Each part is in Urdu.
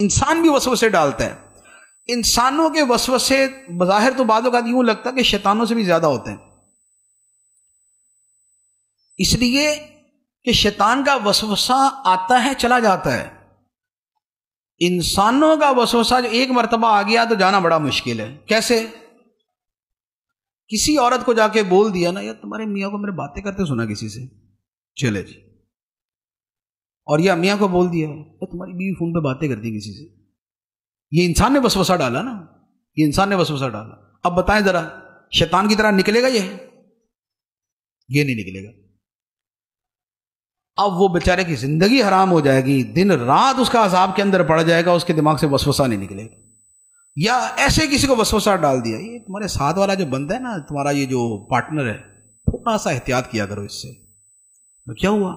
انسان بھی وسوسے ڈالتا ہے. انسانوں کے وسوسے بظاہر تو بعض اوقات یوں لگتا ہے کہ شیطانوں سے بھی زیادہ ہوتے ہیں، اس لیے کہ شیطان کا وسوسہ آتا ہے چلا جاتا ہے. انسانوں کا وسوسہ جو ایک مرتبہ آ گیا تو جانا بڑا مشکل ہے. کیسے؟ کسی عورت کو جا کے بول دیا نا، یار تمہارے میاں کو میرے باتیں کرتے سنا کسی سے، چلے جی. اور یا میاں کو بول دیا تمہاری بیوی فون پہ باتیں کرتی کسی سے. یہ انسان نے وسوسہ ڈالا نا، یہ انسان نے وسوسہ ڈالا. اب بتائیں ذرا، شیطان کی طرح نکلے گا یہ نہیں نکلے گا. اب وہ بیچارے کی زندگی حرام ہو جائے گی، دن رات اس کا عذاب کے اندر پڑ جائے گا، اس کے دماغ سے وسوسہ نہیں نکلے گا. یا ایسے کسی کو وسوسہ ڈال دیا، یہ تمہارے ساتھ والا جو بندہ ہے نا، تمہارا یہ جو پارٹنر ہے، تھوڑا سا احتیاط کیا کرو اس سے. کیا ہوا؟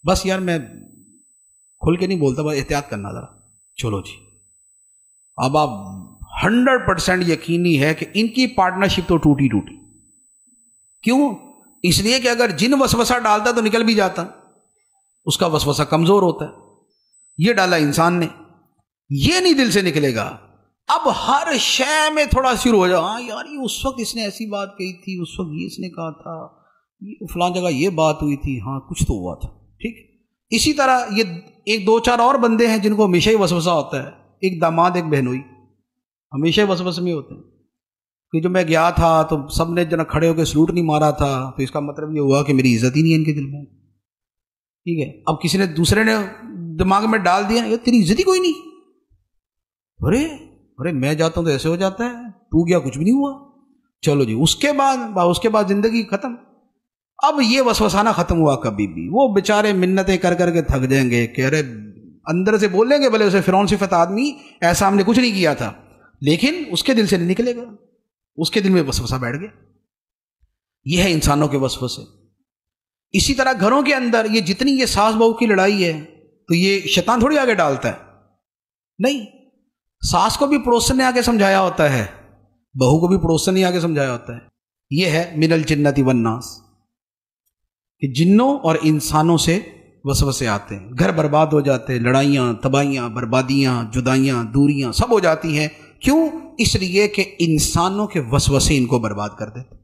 بس یار میں کھل کے نہیں بولتا، بس احتیاط کرنا ذرا. چلو جی. اب آپ 100% یقینی ہے کہ ان کی پارٹنرشپ تو ٹوٹی. کیوں؟ اس لیے کہ اگر جن وسوسہ ڈالتا تو نکل بھی جاتا، اس کا وسوسہ کمزور ہوتا ہے. یہ ڈالا انسان نے، یہ نہیں دل سے نکلے گا. اب ہر شے میں تھوڑا شروع ہو جائے، ہاں یار یہ اس وقت اس نے ایسی بات کہی تھی، اس وقت یہ اس نے کہا تھا، فلاں جگہ یہ بات ہوئی تھی، ہاں کچھ تو ہوا تھا. ٹھیک. اسی طرح یہ ایک دو چار اور بندے ہیں جن کو ہمیشہ ہی وسوسہ ہوتا ہے. ایک داماد ایک بہنوئی ہمیشہ وسوسے میں ہوتے ہیں کہ جو میں گیا تھا تو سب نے جنا کھڑے ہو کے سلوٹ نہیں مارا تھا، تو اس کا مطلب یہ ہوا کہ میری عزت ہی نہیں ہے ان کے دل میں. ٹھیک ہے. اب کسی نے دوسرے نے دماغ میں ڈال دیا یہ تیری عزت ہی کوئی نہیں، ارے میں جاتا ہوں تو ایسے ہو جاتا ہے، تو گیا کچھ بھی نہیں ہوا. چلو جی. اس کے بعد زندگی ختم. اب یہ وسوسہ نہ ختم ہوا کبھی بھی. وہ بیچارے منتیں کر کر کے تھک جائیں گے کہ ارے اندر سے بولیں گے بھلے اسے فرعون صفت آدمی، ایسا ہم نے کچھ نہیں کیا تھا، لیکن اس کے دل سے نہیں نکلے گا، اس کے دل میں وسوسہ بیٹھ گیا. یہ ہے انسانوں کے وسوسے. اسی طرح گھروں کے اندر یہ جتنی یہ ساس بہو کی لڑائی ہے تو یہ شیطان تھوڑی آگے ڈالتا ہے. نہیں، ساس کو بھی پڑوسن نے آگے سمجھایا ہوتا ہے، بہو کو بھی پڑوسن نے آگے سمجھایا ہوتا ہے. یہ ہے من الجنۃ والناس، کہ جنوں اور انسانوں سے وسوسے آتے ہیں، گھر برباد ہو جاتے ہیں، لڑائیاں، تباہیاں، بربادیاں، جدائیاں، دوریاں سب ہو جاتی ہیں. کیوں؟ اس لیے کہ انسانوں کے وسوسے ان کو برباد کر دیتے.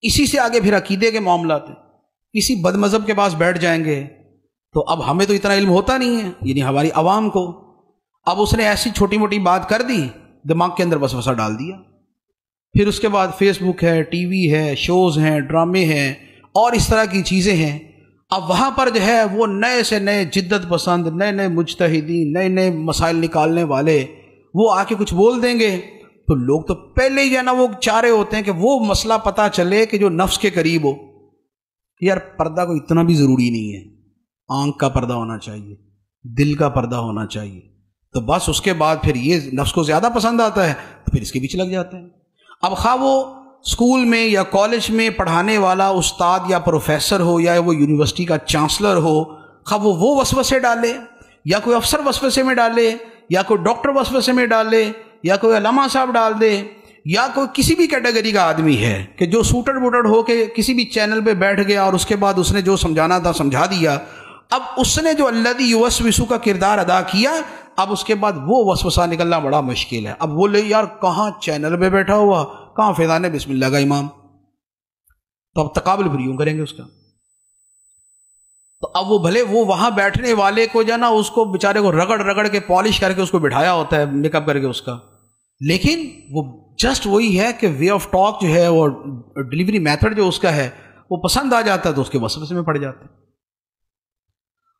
اسی سے آگے پھر عقیدے کے معاملات ہیں. کسی بد مذہب کے پاس بیٹھ جائیں گے تو اب ہمیں تو اتنا علم ہوتا نہیں ہے، یعنی ہماری عوام کو. اب اس نے ایسی چھوٹی موٹی بات کر دی، دماغ کے اندر وسوسہ ڈال دیا. پھر اس کے بعد فیس بک ہے، ٹی وی ہے، شوز ہیں، ڈرامے ہیں اور اس طرح کی چیزیں ہیں. اب وہاں پر جو ہے وہ نئے سے نئے جدت پسند، نئے مجتہدین، نئے مسائل نکالنے والے وہ آ کے کچھ بول دیں گے تو لوگ تو پہلے ہی جو ہے نا وہ چاہ رہے ہوتے ہیں کہ وہ مسئلہ پتہ چلے کہ جو نفس کے قریب ہو. یار پردہ کو اتنا بھی ضروری نہیں ہے، آنکھ کا پردہ ہونا چاہیے، دل کا پردہ ہونا چاہیے. تو بس اس کے بعد پھر یہ نفس کو زیادہ پسند آتا ہے تو پھر اس کے پیچھے لگ جاتے ہیں. اب خواہ وہ اسکول میں یا کالج میں پڑھانے والا استاد یا پروفیسر ہو، یا وہ یونیورسٹی کا چانسلر ہو، خواہ وہ وسوسے ڈالے، یا کوئی افسر وسوسے میں ڈالے، یا کوئی ڈاکٹر وسوسے میں ڈالے، یا کوئی علامہ صاحب ڈال دے، یا کوئی کسی بھی کیٹیگری کا آدمی ہے کہ جو سوٹڈ بوٹڈ ہو کے کسی بھی چینل پہ بیٹھ گیا اور اس کے بعد اس نے جو سمجھانا تھا سمجھا دیا. اب اس نے جو الذی یوسوس کا کردار ادا کیا، اب اس کے بعد وہ وسوسہ نکلنا بڑا مشکل ہے. اب بولے یار کہاں چینل پہ بیٹھا ہوا، کہاں فیضان بسم اللہ کا امام، تو اب تقابل پھر یوں کریں گے اس کا. تو اب وہ بھلے وہ وہاں بیٹھنے والے کو جو ہے نا اس کو بیچارے کو رگڑ کے پالش کر کے اس کو بٹھایا ہوتا ہے، میک اپ کر کے اس کا، لیکن وہ جسٹ وہی ہے کہ وے آف ٹاک جو ہے وہ ڈیلیوری میتھڈ جو اس کا ہے وہ پسند آ جاتا ہے تو اس کے وسوسے میں پڑ جاتے ہیں.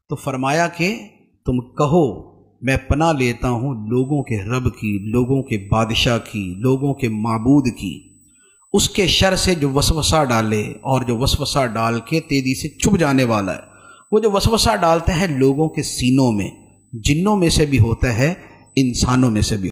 تو فرمایا کہ تم کہو میں پناہ لیتا ہوں لوگوں کے رب کی، لوگوں کے بادشاہ کی، لوگوں کے معبود کی، اس کے شر سے جو وسوسہ ڈالے اور جو وسوسہ ڈال کے تیزی سے چھپ جانے والا ہے. وہ جو وسوسہ ڈالتے ہیں لوگوں کے سینوں میں، جنوں میں سے بھی ہوتا ہے، انسانوں میں سے بھی